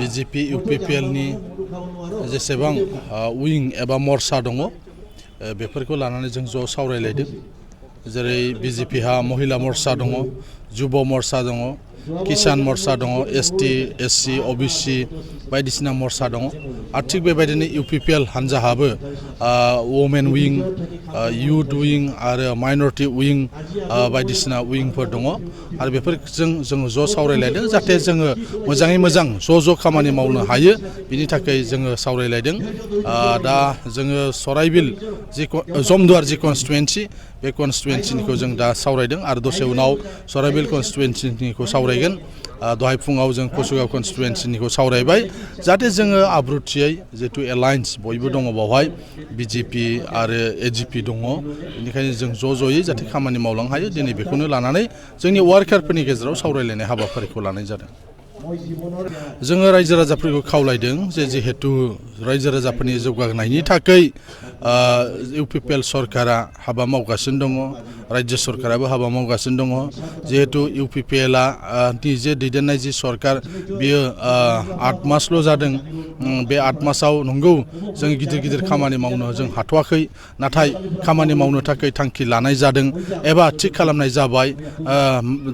BJP UPPL नि जेसेबां उइं एबा मर्चा दङ बेफोरखौ लानानै जों ज' सावरायलायदों जेरै BJP हा महिला मर्चा दङ जुब मर्चा दङ किसान मर्चा दङ ST SC OBC बायदिसिना मर्चा दङ आरो थिग बेबायदिनो UPPL हान्जाहाबो वुमेन उइं युथ उइं आरो माइनरिटी उइं बायदिसिना उइंफोर दङ आरो बेफोरजों जों ज' सावरायलायदों जाहाथे जोङो मोजाङै मोजां ज' खामानि मावनो हायो बिनि थाखाय जोङो सावरायलायदों दा जोङो सराइबिल जि जमदुवार जि कन्स्टिटुएन्सि बे कन्स्टिटुएन्सिनिखौ जों दा सावरायदों आरो दसे उनाव सराइबिल कन्स्टिटुएन्सिनिखौ सावरायगोन दहाय फुङाव जों कसुगाव कन्स्टिटुएन्सिनिखौ सावरायबाय जाहाथे जोङो आब्रुथियै जितु एलायन्स बयबो दङ बावहाय BJP आरो AGP दङ बेनिखायनो जों ज'यै जाहाथे खामानि मावलांनो हायो दिनै बेखौनो लानानै जोंनि वार्कारफोरनि गेजेराव सावरायलायनाय हाबाफारिखौ लानाय जादों जोङो रायजो राजाफोरखौ खावलायदों जे जिहेतु रायजो राजाफोरनि जौगानायनि थाखाय UPPL सरकारा हाबा मावगासिनो दङ राज्य सरकाराबो हाबा मावगासिनो दङ जिहेतु UPPL निजे दैदेननाय जि सरकार बियो 8 मासल' जादों बे 8 मासाव नंगौ जों गिदिर खामानि मावनो जों हाथ'वाखै नाथाय खामानि मावनो थाखाय थांखि लानाय जादों एबा थिग खालामनाय जाबाय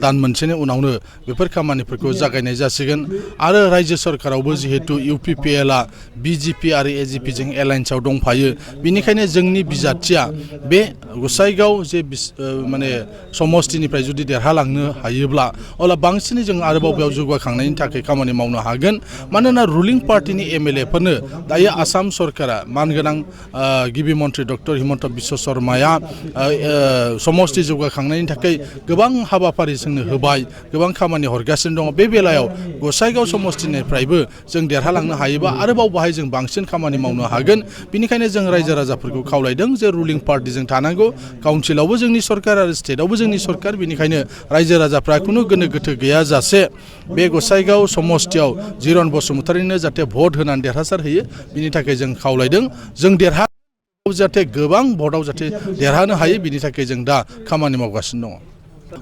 दान मोनसेनि उनावनो बेफोर खामानिफोरखौ जागायनाय जासिगोन आरो राज्य सरकारावबो जिहेतु UPPL BJP आरो AGP जों एलायन्सआव दंफायो बिनिखायनो जोंनि बिजाथिया बे गसाइगाव जे माने समष्टिनिफ्राय जुदि देरहालांनो हायोब्ला अब्ला बांसिनै जों आरोबाव बेयाव जौगाखांनायनि थाखाय खामानि मावनो हागोन मानोना रुलिं पार्टिनि MLA फोरनो दायो आसाम सरकारा मानगोनां गिबि मन्थ्रि डक्टर हिमन्त बिश्व शर्माया समष्टि जौगाखांनायनि थाखाय गोबां हाबाफारि जोंनो होबाय गोबां खामानि हरगासिनो दङ बे बेलायाव गसाइगाव समष्टिनिफ्रायबो जों देरहालांनो हायोबा आरोबाव बाहाय जों बांसिन खामानि मावनो हागोन बिनिखायनो जों रायजो राजाफोरखौ खावलायदों जे रुलिं पार्टिजों थानांगौ काउन्सिलावबो जोंनि सरकार आरो स्टेटआवबो जोंनि सरकार बिनिखायनो रायजो राजाफ्रा खुनु गोनो गोथो गैयाजासे बे गसाइगाव समष्टियाव जिरन बसुमतारीनो जाहाथे भट होनानै देरहासार होयो बिनि थाखाय जों खावलायदों जों जाहाथे गोबां भटआव जाहाथे देरहानो हायो बिनि थाखाय जों दा खामानि मावगासिनो दङ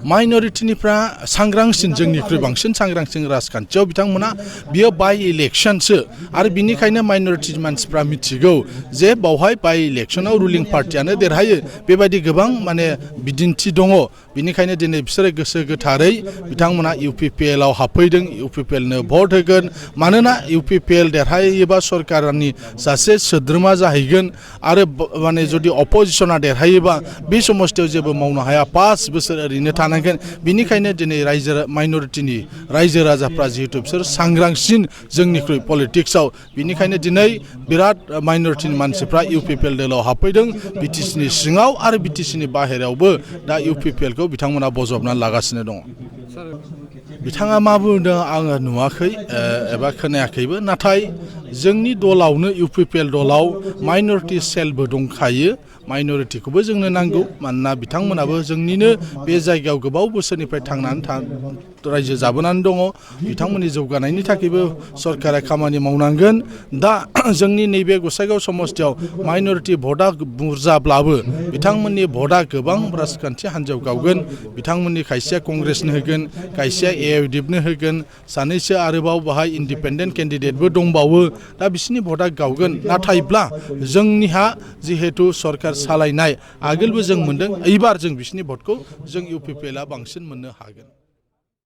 माइनरिटिनिफ्रा सांग्रांसिन जोंनिख्रुइ बांसिन सांग्रांसिन राजखान्थियाव बिथांमोना बियो बाय इलेक्शनसो आरो बिनिखायनो माइनरिटि मानसिफ्रा मिथिगौ जे बावहाय बाय इलेक्शनाव रुलिं पार्टियानो देरहायो बेबायदि गोबां माने बिदिन्थि दङ बिनिखायनो दिनै बिसोरो गोसो गोथारै बिथांमोना UPPL आव हाबफैदों UPPL नो भट होगोन मानोना UPPL देरहायोबा सरकारनि सासे सोद्रोमा जाहैगोन आरो माने जुदि अपोजिशना देरहायोबा बे समस्थियाव जेबो मावनो हाया 5 बोसोर ओरैनो थानांगोन बिनिखायनो दिनै माइनरिटिनि रायजो राजाफ्रा जिहेतु बिसोर सांग्रांसिन जोंनिख्रुइ पलिटिक्सआव बिनिखायनो दिनै बिराद माइनरिटिनि मानसिफ्रा UPPL दलाव हाबफैदों BTC नि सिङाव आरो BTC नि बाहेरायावबो दा UPPL खौ बिथांमोना बजबनानै लागासिनो दङ बिथाङा मा बुंदों आङो नुवाखै एबा खोनायाखैबो नाथाय जोंनि दलावनो UPPL दलाव माइनरिटि सेलबो दंखायो माइनरिटिखौबो जोंनो नांगौ मानोना बिथांमोनाबो जोंनिनो बे जायगायाव गोबाव बोसोरनिफ्राय थांनानै रायजो जाबोनानै दङ बिथांमोननि जौगानायनि थाखायबो सरकारा खामानि मावनांगोन दा जोंनि नैबे गसाइगाव समष्टियाव माइनरिटि भटआ बुरजाब्लाबो बिथांमोननि भटआ गोबां राजखान्थि हान्जायाव गावगोन बिथांमोननि खायसेया कंग्रेसनो होगोन खायसेया AIUDIFनो होगोन सानैसो आरोबाव बाहाय इन्डिपेन्डेन्ट केन्डिडेटबो दंबावो दा बिसोरनि भटआ गावगोन नाथायब्ला जोंनिहा जिहेतु सरकार सालायनाय आगोलबो जों मोनदों एबार जों बिसोरनि भटखौ जों UPPL बांसिन मोननो हागोन